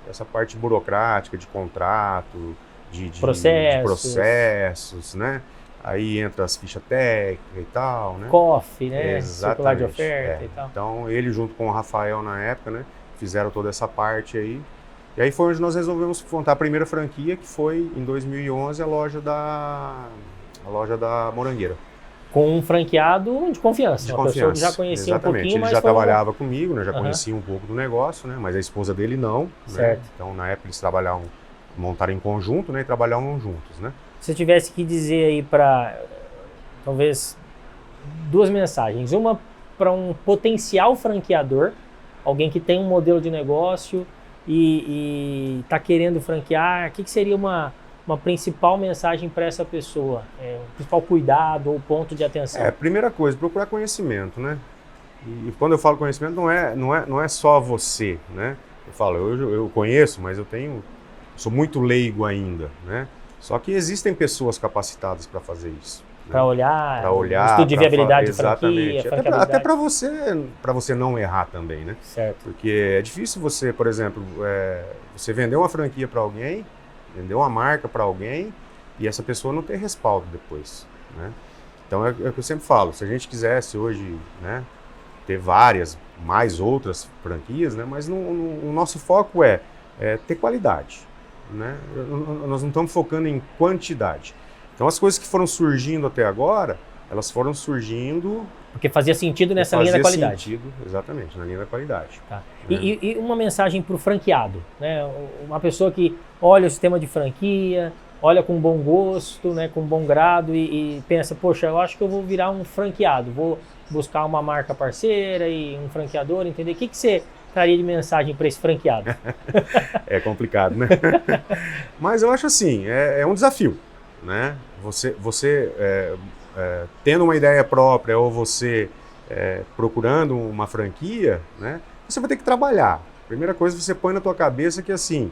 burocrática, de contrato, de processos, né? Aí entra as fichas técnicas e tal, né? COF, né? Circular de oferta e tal. Então ele junto com o Rafael na época, né? Fizeram toda essa parte aí. E aí foi onde nós resolvemos montar a primeira franquia, que foi em 2011 a loja da Morangueira. Com um franqueado de confiança, uma pessoa que já conhecia exatamente. Um pouquinho, mas ele já trabalhava comigo, né? Já conhecia um pouco do negócio, né? Mas a esposa dele não, certo. Né? Então na época eles trabalhavam montar em conjunto, né, e trabalhar juntos, né? Se eu tivesse que dizer aí para, talvez, 2 mensagens. Uma para um potencial franqueador, alguém que tem um modelo de negócio e está querendo franquear, o que seria uma principal mensagem para essa pessoa? O principal cuidado ou ponto de atenção? Primeira coisa, procurar conhecimento, né? E quando eu falo conhecimento, não é só você, né? Eu falo, eu conheço, mas sou muito leigo ainda, né? Só que existem pessoas capacitadas para fazer isso. Para olhar, estudo de viabilidade de exatamente. franquia, Até para você não errar também, né? Certo. Porque é difícil você, por exemplo, você vender uma franquia para alguém, vender uma marca para alguém e essa pessoa não ter respaldo depois, né? Então é o que eu sempre falo, se a gente quisesse hoje, né, ter mais outras franquias, né, mas o nosso foco é ter qualidade, né? Nós não estamos focando em quantidade. Então as coisas que foram surgindo até agora, elas foram surgindo... Porque fazia sentido nessa linha da qualidade. Fazia sentido, exatamente, na linha da qualidade. Tá. Né? E uma mensagem para o franqueado, né? Uma pessoa que olha o sistema de franquia, olha com bom gosto, né, com bom grado e pensa, poxa, eu acho que eu vou virar um franqueado, vou buscar uma marca parceira e um franqueador, entender? O que você traria de mensagem para esse franqueado? É complicado, né? Mas eu acho assim, é um desafio, né? Você tendo uma ideia própria ou você procurando uma franquia, né? Você vai ter que trabalhar. Primeira coisa, você põe na tua cabeça que assim...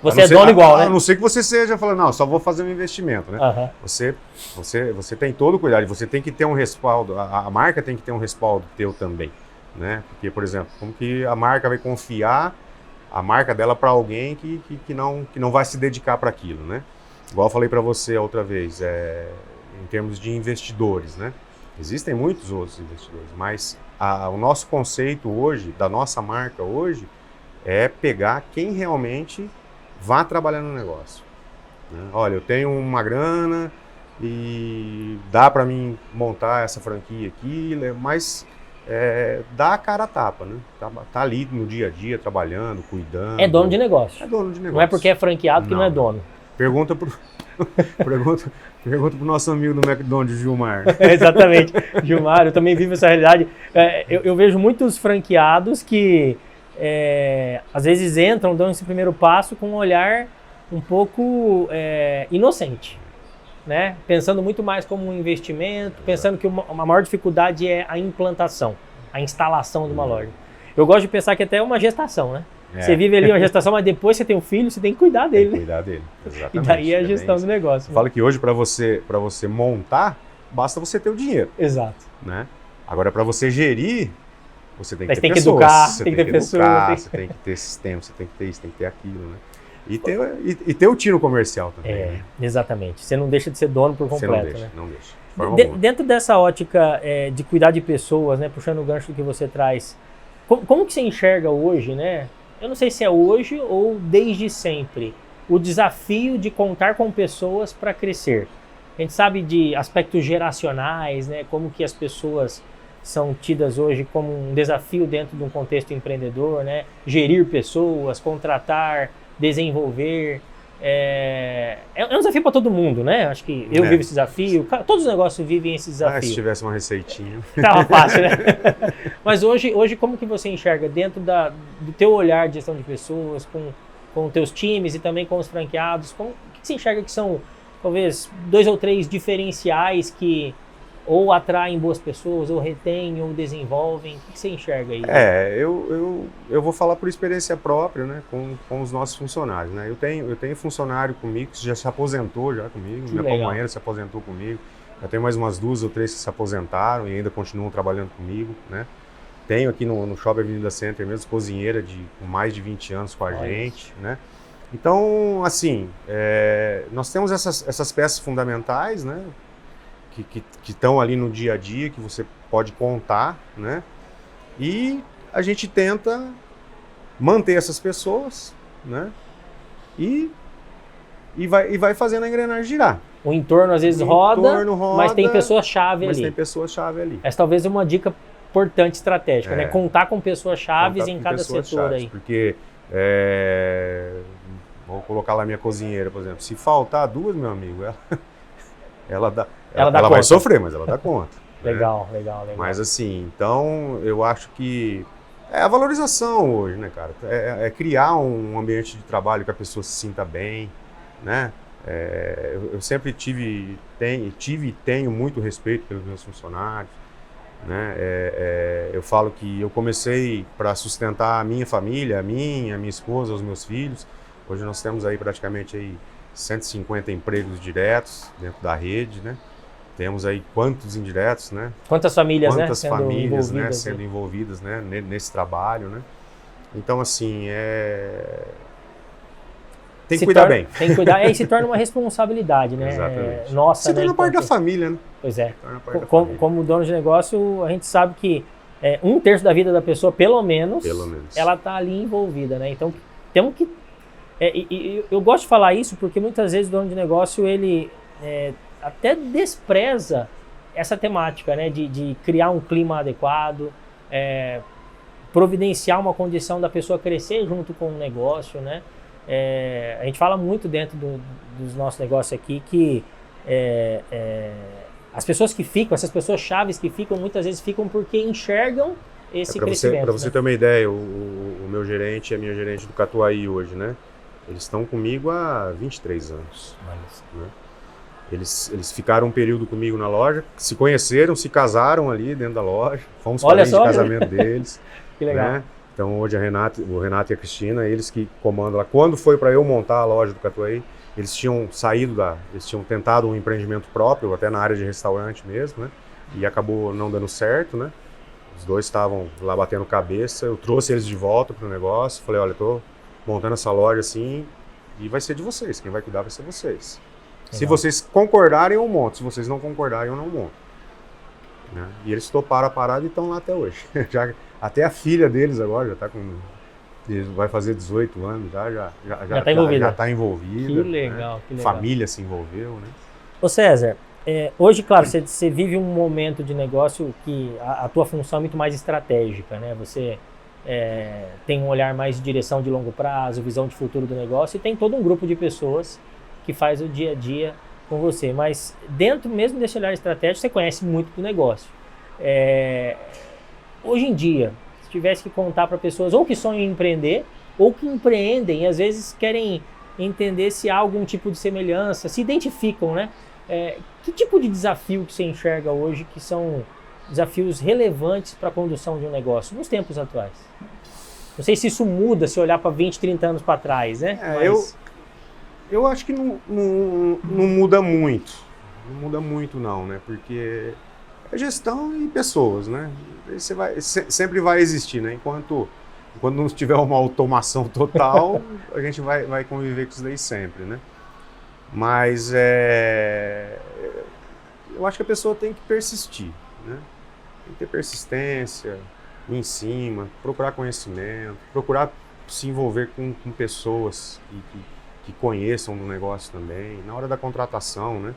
você é dono igual, né? A não ser que você seja falando, não, só vou fazer um investimento, né? Uhum. Você tem todo o cuidado, você tem que ter um respaldo, a marca tem que ter um respaldo teu também, né? Porque, por exemplo, como que a marca vai confiar a marca dela para alguém que não vai se dedicar para aquilo, né? Igual eu falei para você outra vez, em termos de investidores, né? Existem muitos outros investidores, mas o nosso conceito hoje, da nossa marca hoje, é pegar quem realmente vá trabalhar no negócio, né? Olha, eu tenho uma grana e dá para mim montar essa franquia aqui, mas dá a cara a tapa, né? Tá ali no dia a dia, trabalhando, cuidando. É dono de negócio. É dono de negócio. Não é porque é franqueado que não é dono. Pergunta pro nosso amigo do McDonald's, Gilmar. Exatamente. Gilmar, eu também vivo essa realidade. Eu vejo muitos franqueados que às vezes entram, dão esse primeiro passo com um olhar um pouco inocente, né? Pensando muito mais como um investimento, pensando que uma maior dificuldade é a implantação, a instalação de uma loja. Eu gosto de pensar que até é uma gestação, né? Você vive ali uma gestação, mas depois você tem um filho, você tem que cuidar dele. Tem que cuidar dele, exatamente. E daí é a gestão do negócio. Eu falo que hoje para você montar, basta você ter o dinheiro. Exato. Né? Agora para você gerir, você tem que ter tem pessoas. Educar, você tem que ter pessoas. Você tem que ter sistema, você tem que ter isso, tem que ter aquilo, né? E ter o tiro comercial também. Né? Exatamente. Você não deixa de ser dono por completo. Você não né? não deixa. Dentro dessa ótica de cuidar de pessoas, né, puxando o gancho do que você traz, como que você enxerga hoje, né? Eu não sei se é hoje ou desde sempre, o desafio de contar com pessoas para crescer. A gente sabe de aspectos geracionais, né? Como que as pessoas são tidas hoje como um desafio dentro de um contexto empreendedor, né? Gerir pessoas, contratar, desenvolver. É um desafio para todo mundo, né? Acho que eu vivo esse desafio, todos os negócios vivem esse desafio. Se tivesse uma receitinha. Tava fácil, né? Mas hoje como que você enxerga dentro do teu olhar de gestão de pessoas, com teus times e também com os franqueados, o que você enxerga que são, talvez, 2 ou 3 diferenciais que ou atraem boas pessoas, ou retêm, ou desenvolvem? O que você enxerga aí? Eu vou falar por experiência própria, né, com os nossos funcionários, né? Eu tenho funcionário comigo que já se aposentou comigo, minha companheira se aposentou comigo, já tenho mais umas 2 ou 3 que se aposentaram e ainda continuam trabalhando comigo, né? Tenho aqui no Shopping Avenida Center mesmo, cozinheira com mais de 20 anos com a gente, né? Então, assim, nós temos essas peças fundamentais, né? Que estão ali no dia a dia, que você pode contar, né? E a gente tenta manter essas pessoas, né? E vai fazendo a engrenagem girar. O entorno às vezes roda, mas tem pessoas-chave ali. Essa talvez é uma dica importante, estratégica, né? Contar com pessoas-chave em cada setor aí. Porque Vou colocar lá minha cozinheira, por exemplo. Se faltar duas, meu amigo, ela Ela dá vai conta. sofrer, mas ela dá conta. Legal, né? legal. Mas assim, então eu acho que é a valorização hoje, né, cara? É criar um ambiente de trabalho que a pessoa se sinta bem, né? Eu sempre tive e tenho muito respeito pelos meus funcionários, né? Eu falo que eu comecei para sustentar a minha família, a minha esposa, os meus filhos. Hoje nós temos aí praticamente aí 150 empregos diretos dentro da rede, né? Temos aí quantos indiretos, né? Quantas famílias, Quantas né, famílias, envolvidas, né, sendo envolvidas, né, nesse trabalho, né? Então, assim, tem que cuidar bem. Tem que cuidar, e se torna uma responsabilidade, né? Exatamente. Nossa, se torna né, parte da família, né? Pois é. Família. Como dono de negócio, a gente sabe que 1/3 da vida da pessoa, pelo menos. Ela está ali envolvida, né? Então, temos que... eu gosto de falar isso porque muitas vezes o dono de negócio, ele até despreza essa temática, né? De criar um clima adequado, providenciar uma condição da pessoa crescer junto com o negócio, né? A gente fala muito dentro dos nossos negócios aqui que as pessoas que ficam, essas pessoas chaves que ficam, muitas vezes ficam porque enxergam esse crescimento. Para você né? ter uma ideia, o meu gerente e a minha gerente do Catuaí hoje, né? Eles estão comigo há 23 anos. Né? Eles ficaram um período comigo na loja, se conheceram, se casaram ali dentro da loja, fomos parentes de casamento deles. Que legal. Né? Então hoje o Renato e a Cristina, eles que comandam lá. Quando foi para eu montar a loja do Catuaí, eles tinham eles tinham tentado um empreendimento próprio, até na área de restaurante mesmo, né? E acabou não dando certo, né? Os dois estavam lá batendo cabeça, eu trouxe eles de volta para o negócio, falei, olha, eu tô montando essa loja assim e vai ser de vocês, quem vai cuidar vai ser vocês. Legal. Se vocês concordarem, eu monto, se vocês não concordarem, eu não monto. Né? E eles toparam a parada e estão lá até hoje. Até a filha deles agora já está vai fazer 18 anos, já está envolvida. Já tá envolvida. Que legal, né? que legal. Família se envolveu, né? Ô César, hoje, claro, você vive um momento de negócio que a tua função é muito mais estratégica, né? Você tem um olhar mais de direção de longo prazo, visão de futuro do negócio, e tem todo um grupo de pessoas que faz o dia a dia com você. Mas dentro mesmo desse olhar estratégico, você conhece muito do negócio. Hoje em dia, se tivesse que contar para pessoas ou que sonham em empreender, ou que empreendem e às vezes querem entender se há algum tipo de semelhança, se identificam, né? Que tipo de desafio que você enxerga hoje que são desafios relevantes para a condução de um negócio nos tempos atuais? Não sei se isso muda se olhar para 20, 30 anos para trás, né? Eu acho que não muda muito. Não muda muito não, né? Porque é gestão e pessoas, né? Sempre vai existir, né? Enquanto não tiver uma automação total, a gente vai conviver com isso daí sempre, né? Mas eu acho que a pessoa tem que persistir, né? Tem que ter persistência, ir em cima, procurar conhecimento, procurar se envolver com pessoas que conheçam do negócio também. Na hora da contratação, né?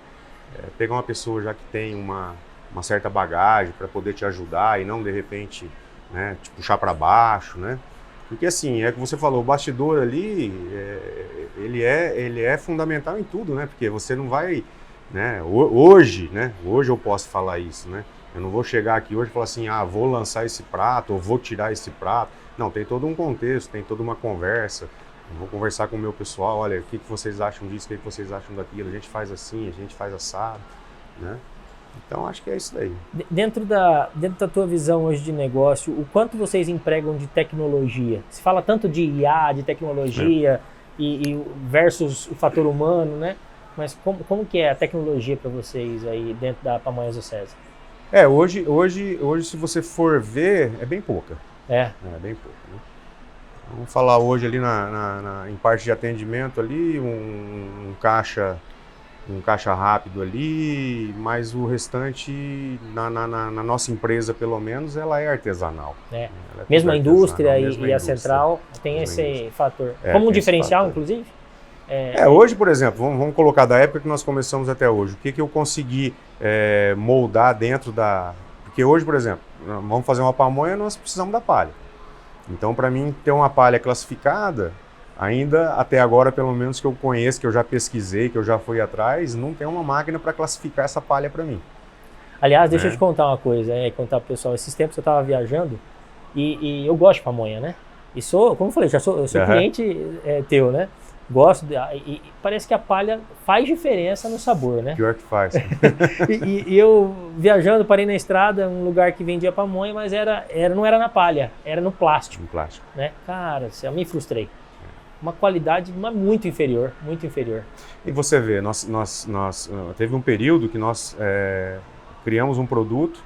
Pegar uma pessoa já que tem uma certa bagagem para poder te ajudar e não, de repente, né, te puxar para baixo, né? Porque assim, é que você falou, o bastidor ali, ele é fundamental em tudo, né? Porque você não vai, né? Hoje eu posso falar isso, né? Eu não vou chegar aqui hoje e falar assim, vou lançar esse prato ou vou tirar esse prato. Não, tem todo um contexto, tem toda uma conversa. Eu vou conversar com o meu pessoal, olha, o que vocês acham disso, o que vocês acham daquilo, a gente faz assim, a gente faz assado, né? Então, acho que é isso daí. Dentro da tua visão hoje de negócio, o quanto vocês empregam de tecnologia? Se fala tanto de IA, de tecnologia e versus o fator humano, né? Mas como que é a tecnologia para vocês aí dentro da Pamonhas do César? Hoje, se você for ver, é bem pouca. É bem pouca, né? Vamos falar hoje ali em parte de atendimento ali, um caixa rápido ali, mas o restante, na nossa empresa pelo menos, ela é artesanal. Mesmo a indústria e a central tem esse fator. Como um diferencial, inclusive? Hoje, por exemplo, vamos colocar da época que nós começamos até hoje, o que eu consegui moldar dentro da... Porque hoje, por exemplo, vamos fazer uma pamonha, nós precisamos da palha. Então, para mim, ter uma palha classificada, Ainda, até agora, pelo menos que eu conheço, que eu já pesquisei, que eu já fui atrás, não tem uma máquina para classificar essa palha para mim. Aliás, deixa eu te contar uma coisa, contar pro pessoal. Esses tempos eu estava viajando e eu gosto de pamonha, né? E como eu falei, eu sou cliente teu, né? Gosto, e parece que a palha faz diferença no sabor, né? Pior que faz. e eu viajando, parei na estrada, um lugar que vendia pamonha, mas não era na palha, era no plástico. No plástico. Né? Cara, eu me frustrei. Uma qualidade muito inferior, muito inferior. E você vê, teve um período que nós criamos um produto,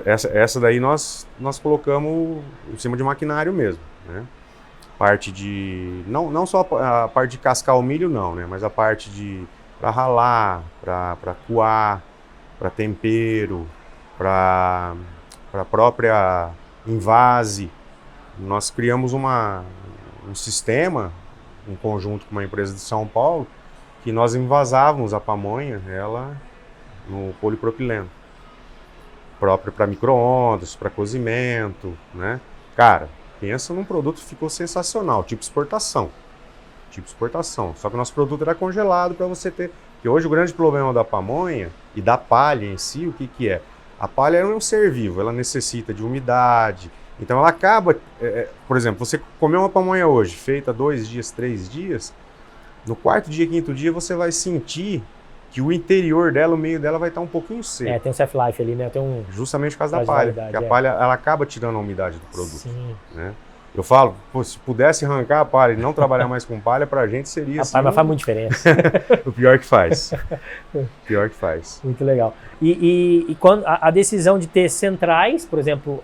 essa daí nós colocamos em cima de maquinário mesmo, né? Parte de, não só a parte de cascar o milho não, né? Mas a parte de para ralar, para coar, para tempero, para própria invase. Nós criamos um sistema, em conjunto com uma empresa de São Paulo, que nós envasávamos a pamonha, ela no polipropileno, próprio para micro-ondas, para cozimento, né? Cara, pensa num produto que ficou sensacional, tipo exportação. Só que o nosso produto era congelado para você ter. Porque hoje o grande problema da pamonha e da palha em si, o que é? A palha é um ser vivo, ela necessita de umidade. Então ela acaba, por exemplo, você comeu uma pamonha hoje, feita 2 dias, 3 dias, no 4º dia, 5º dia você vai sentir que o interior dela, o meio dela vai estar um pouquinho seco. Tem um self-life ali, né? Justamente por causa da palha, porque a palha ela acaba tirando a umidade do produto. Sim. Né? Eu falo, se pudesse arrancar a palha e não trabalhar mais com palha, pra gente seria assim. Mas faz muita diferença. O pior que faz. Muito legal. E quando a decisão de ter centrais, por exemplo,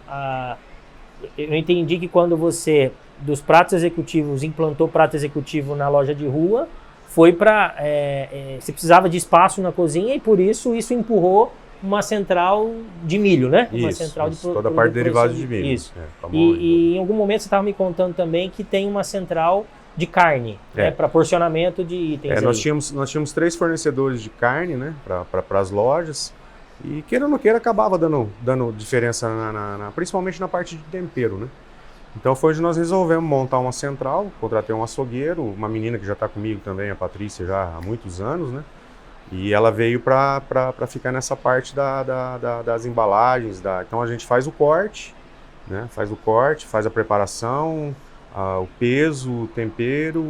eu entendi que quando você, dos pratos executivos, implantou prato executivo na loja de rua, foi para... você precisava de espaço na cozinha e por isso empurrou uma central de milho, né? Isso, uma central de toda a parte de derivados de milho. Isso. E em algum momento você estava me contando também que tem uma central de carne, né? Para porcionamento de itens. Nós tínhamos 3 fornecedores de carne, né? Para as lojas. E queira ou não queira, acabava dando diferença, principalmente na parte de tempero, né? Então foi onde nós resolvemos montar uma central, contratei um açougueiro, uma menina que já está comigo também, a Patrícia, já há muitos anos, né? E ela veio para ficar nessa parte das embalagens. Então a gente faz o corte, né? Faz a preparação, o peso, o tempero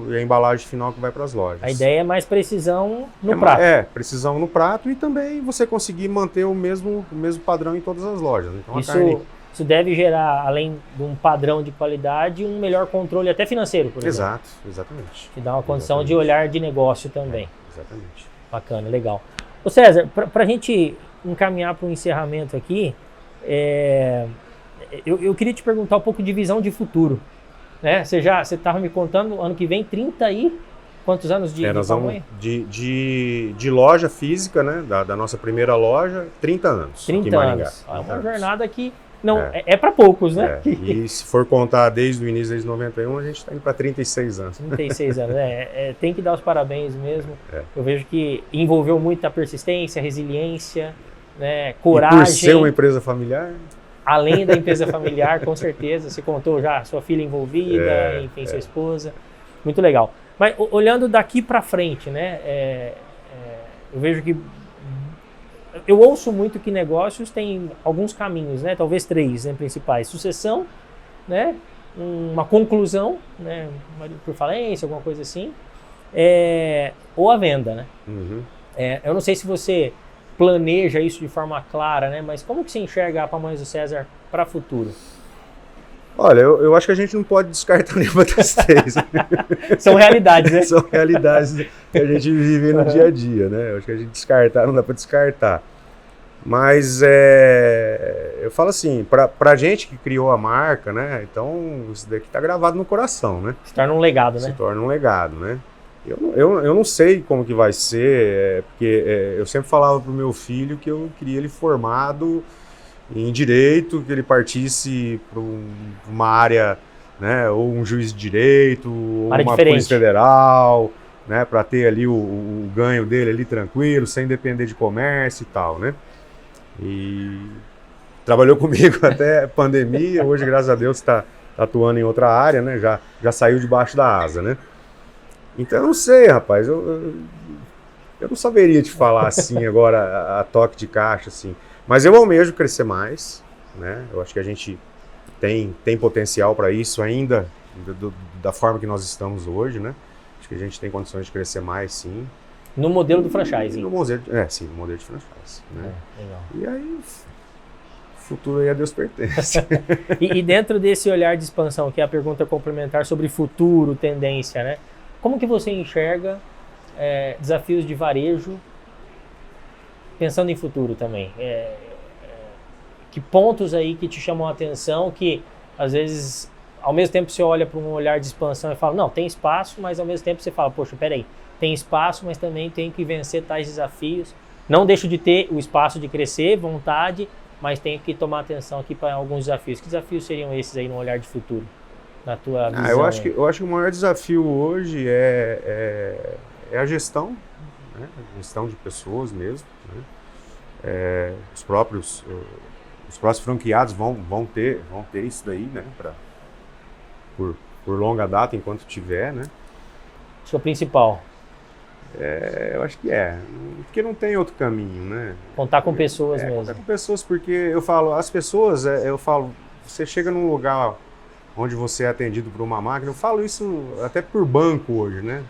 e a embalagem final que vai para as lojas. A ideia é mais precisão no prato. Precisão no prato e também você conseguir manter o mesmo padrão em todas as lojas. Então, isso deve gerar, além de um padrão de qualidade, um melhor controle até financeiro, por exemplo. Exatamente. Que dá uma condição de olhar de negócio também. Exatamente. Bacana, legal. Ô César, para a gente encaminhar para o encerramento aqui, eu queria te perguntar um pouco de visão de futuro. Né? Você estava me contando, ano que vem, 30 e quantos anos de pamonha? De loja física, né? Da nossa primeira loja, 30 anos. 30 anos. É uma jornada que não é para poucos, né? E se for contar desde o início, desde 91, a gente está indo para 36 anos. 36 anos, tem que dar os parabéns mesmo. Eu vejo que envolveu muita persistência, resiliência, né? Coragem. E por ser uma empresa familiar... Além da empresa familiar, com certeza. Você contou já sua filha envolvida, enfim, sua esposa. Muito legal. Mas olhando daqui para frente, né? Eu vejo que... Eu ouço muito que negócios têm alguns caminhos, né? Talvez 3, né, principais. Sucessão, né? Uma conclusão, né? Por falência, alguma coisa assim. Ou a venda, né? Uhum. Eu não sei se você planeja isso de forma clara, né? Mas como que você enxerga a Pamonhas do César para o futuro? Olha, eu acho que a gente não pode descartar nenhuma das 3. São realidades, né? São realidades que a gente vive no dia a dia, né? Eu acho que a gente não dá para descartar. Mas eu falo assim, pra gente que criou a marca, né? Então isso daqui tá gravado no coração, né? Se torna um legado, né? Se torna um legado, né? Eu não sei como que vai ser, porque eu sempre falava pro meu filho que eu queria ele formado em direito, que ele partisse para uma área, né, ou um juiz de direito, ou uma polícia federal, né, para ter ali o ganho dele ali tranquilo, sem depender de comércio e tal, né? E trabalhou comigo até a pandemia, hoje, graças a Deus, está atuando em outra área, né? Já saiu debaixo da asa, né? Então eu não sei, rapaz, eu não saberia te falar assim agora a toque de caixa, assim. Mas eu almejo crescer mais, né? Eu acho que a gente tem potencial para isso ainda, da forma que nós estamos hoje, né? Acho que a gente tem condições de crescer mais, sim. No modelo do franchising. No modelo, sim, no modelo de franchise. Né? Legal. E aí, o futuro aí a Deus pertence. E dentro desse olhar de expansão, que é a pergunta complementar sobre futuro, tendência, né? Como que você enxerga desafios de varejo, pensando em futuro também? Que pontos aí que te chamam a atenção, que às vezes, ao mesmo tempo você olha para um olhar de expansão e fala, não, tem espaço, mas ao mesmo tempo você fala, poxa, peraí, tem espaço, mas também tem que vencer tais desafios. Não deixo de ter o espaço de crescer, vontade, mas tenho que tomar atenção aqui para alguns desafios. Que desafios seriam esses aí no olhar de futuro, na tua visão? Eu acho que o maior desafio hoje é a gestão, né? A gestão de pessoas mesmo, né? Os próprios franqueados vão ter isso daí, né? Por longa data, enquanto tiver, né? Isso é o principal. Eu acho que porque não tem outro caminho, né? Contar com pessoas mesmo. Contar com pessoas, porque eu falo, você chega num lugar onde você é atendido por uma máquina, eu falo isso até por banco hoje, né?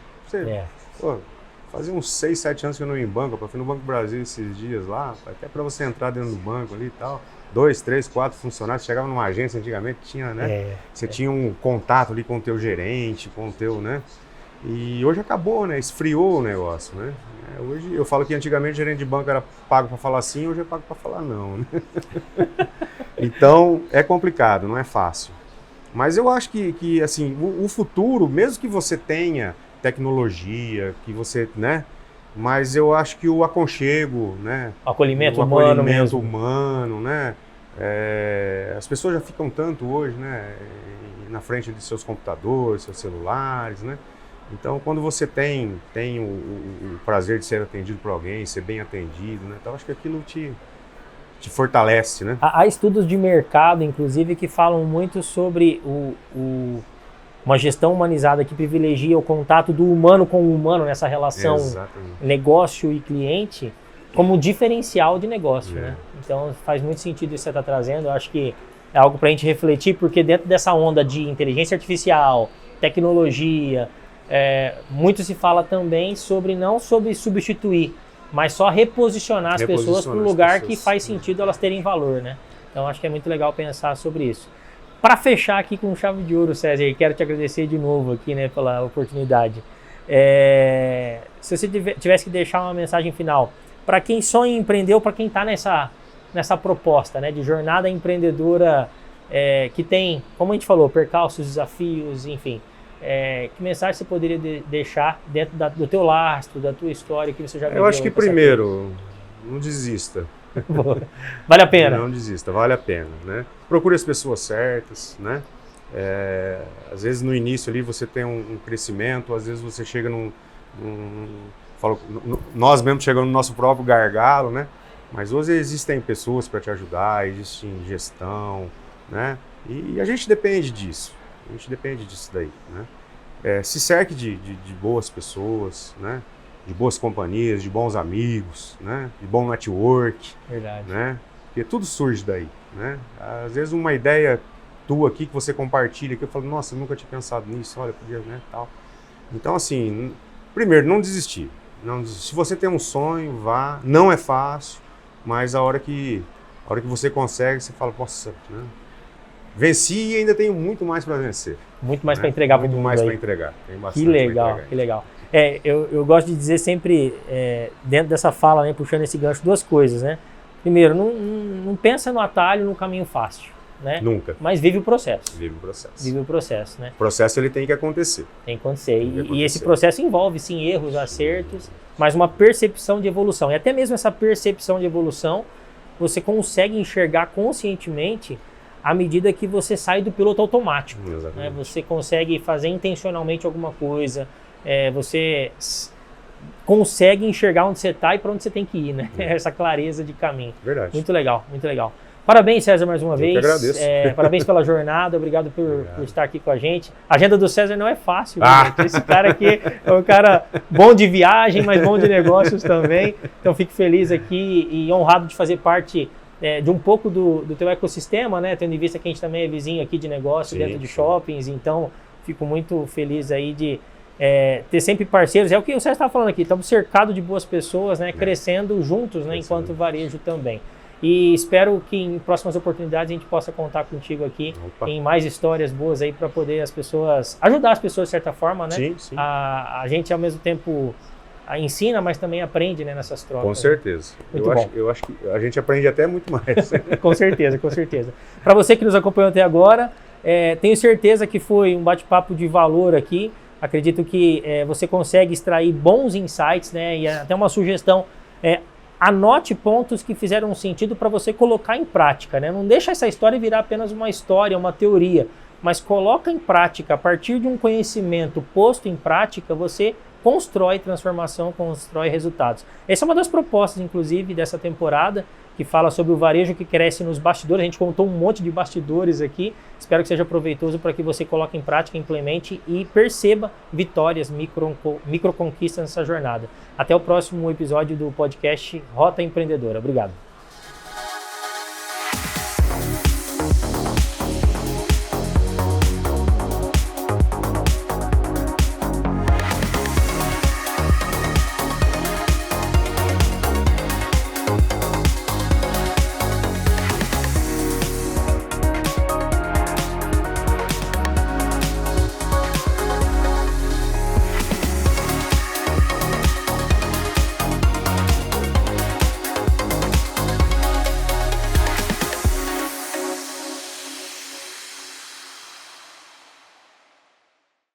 Fazia uns 6, 7 anos que eu não ia em banco, eu fui no Banco Brasil esses dias lá, até para você entrar dentro do banco ali e tal, 2, 3, 4 funcionários, chegava numa agência antigamente, tinha, né? Você tinha um contato ali com o teu gerente, com o teu, né? E hoje acabou, né? Esfriou o negócio, né? Hoje eu falo que antigamente o gerente de banco era pago para falar sim, hoje é pago para falar não, né? Então é complicado, não é fácil. Mas eu acho que assim, o futuro, mesmo que você tenha tecnologia, que você, né? Mas eu acho que o aconchego, né? O acolhimento humano, né? As pessoas já ficam tanto hoje, né? Na frente de seus computadores, seus celulares, né? Então, quando você tem o prazer de ser atendido por alguém, ser bem atendido, né? Então, acho que aquilo te fortalece, né? Há estudos de mercado, inclusive, que falam muito sobre uma gestão humanizada que privilegia o contato do humano com o humano nessa relação negócio e cliente como diferencial de negócio, né? Então, faz muito sentido isso que você está trazendo. Eu acho que é algo para a gente refletir, porque dentro dessa onda de inteligência artificial, tecnologia, muito se fala também não sobre substituir, mas só reposicionar as pessoas para o lugar que faz sentido elas terem valor, né? Então acho que é muito legal pensar sobre isso. Para fechar aqui com chave de ouro, César, quero te agradecer de novo aqui, né, pela oportunidade. Se você tivesse que deixar uma mensagem final para quem sonha em empreender ou para quem está nessa proposta, né, de jornada empreendedora, que tem, como a gente falou, percalços, desafios, enfim. Que mensagem você poderia deixar dentro do teu lastro, da tua história que você já viveu? Eu acho que primeiro, não desista. Vale a pena. Não desista, vale a pena, né? Procure as pessoas certas, né? Às vezes no início ali você tem um crescimento, às vezes você chega nós mesmos chegamos no nosso próprio gargalo, né? Mas hoje existem pessoas para te ajudar, existe gestão, né? E a gente depende disso. A gente depende disso daí, né? Se cerque de boas pessoas, né? De boas companhias, de bons amigos, né? De bom network. Verdade. Né? Porque tudo surge daí, né? Às vezes uma ideia tua aqui que você compartilha, que eu falo, nossa, eu nunca tinha pensado nisso, olha, podia, né, tal. Então, assim, primeiro, não desistir. Se você tem um sonho, vá. Não é fácil, mas a hora que você consegue, você fala, nossa, né? Venci e ainda tenho muito mais para vencer. Muito mais, né? Para entregar para o mundo. Muito mais para entregar. Tem bastante. Que legal, que legal. Eu gosto de dizer sempre, dentro dessa fala, né, puxando esse gancho, duas coisas, né? Primeiro, não pensa no atalho, no caminho fácil, né? Nunca. Mas vive o processo. Vive o processo. Vive o processo, né? O processo ele tem que acontecer. Tem que acontecer. E esse processo envolve, sim, erros, acertos, mas uma percepção de evolução. E até mesmo essa percepção de evolução, você consegue enxergar conscientemente à medida que você sai do piloto automático. Né? Você consegue fazer intencionalmente alguma coisa, você consegue enxergar onde você está e para onde você tem que ir, né? Essa clareza de caminho. Verdade. Muito legal, muito legal. Parabéns, César, mais uma vez. Eu que agradeço. Parabéns pela jornada, obrigado por estar aqui com a gente. A agenda do César não é fácil, gente. Esse cara aqui é um cara bom de viagem, mas bom de negócios também. Então fico feliz aqui e honrado de fazer parte de um pouco do teu ecossistema, né? Tendo em vista que a gente também é vizinho aqui de negócio, dentro de shoppings, então fico muito feliz aí de ter sempre parceiros. É o que o César estava falando aqui, estamos cercados de boas pessoas, né? Crescendo juntos, né? Enquanto varejo também. E espero que em próximas oportunidades a gente possa contar contigo aqui em mais histórias boas aí para poder ajudar as pessoas de certa forma, né? Sim. A gente ao mesmo tempo ensina, mas também aprende, né, nessas trocas. Com certeza. Eu acho que a gente aprende até muito mais. Com certeza. Para você que nos acompanhou até agora, tenho certeza que foi um bate-papo de valor aqui. Acredito que você consegue extrair bons insights, né? E até uma sugestão. Anote pontos que fizeram sentido para você colocar em prática, né? Não deixa essa história virar apenas uma história, uma teoria, mas coloca em prática. A partir de um conhecimento posto em prática, você constrói transformação, constrói resultados. Essa é uma das propostas, inclusive, dessa temporada, que fala sobre o varejo que cresce nos bastidores. A gente contou um monte de bastidores aqui. Espero que seja proveitoso para que você coloque em prática, implemente e perceba vitórias, micro conquistas nessa jornada. Até o próximo episódio do podcast Rota Empreendedora. Obrigado.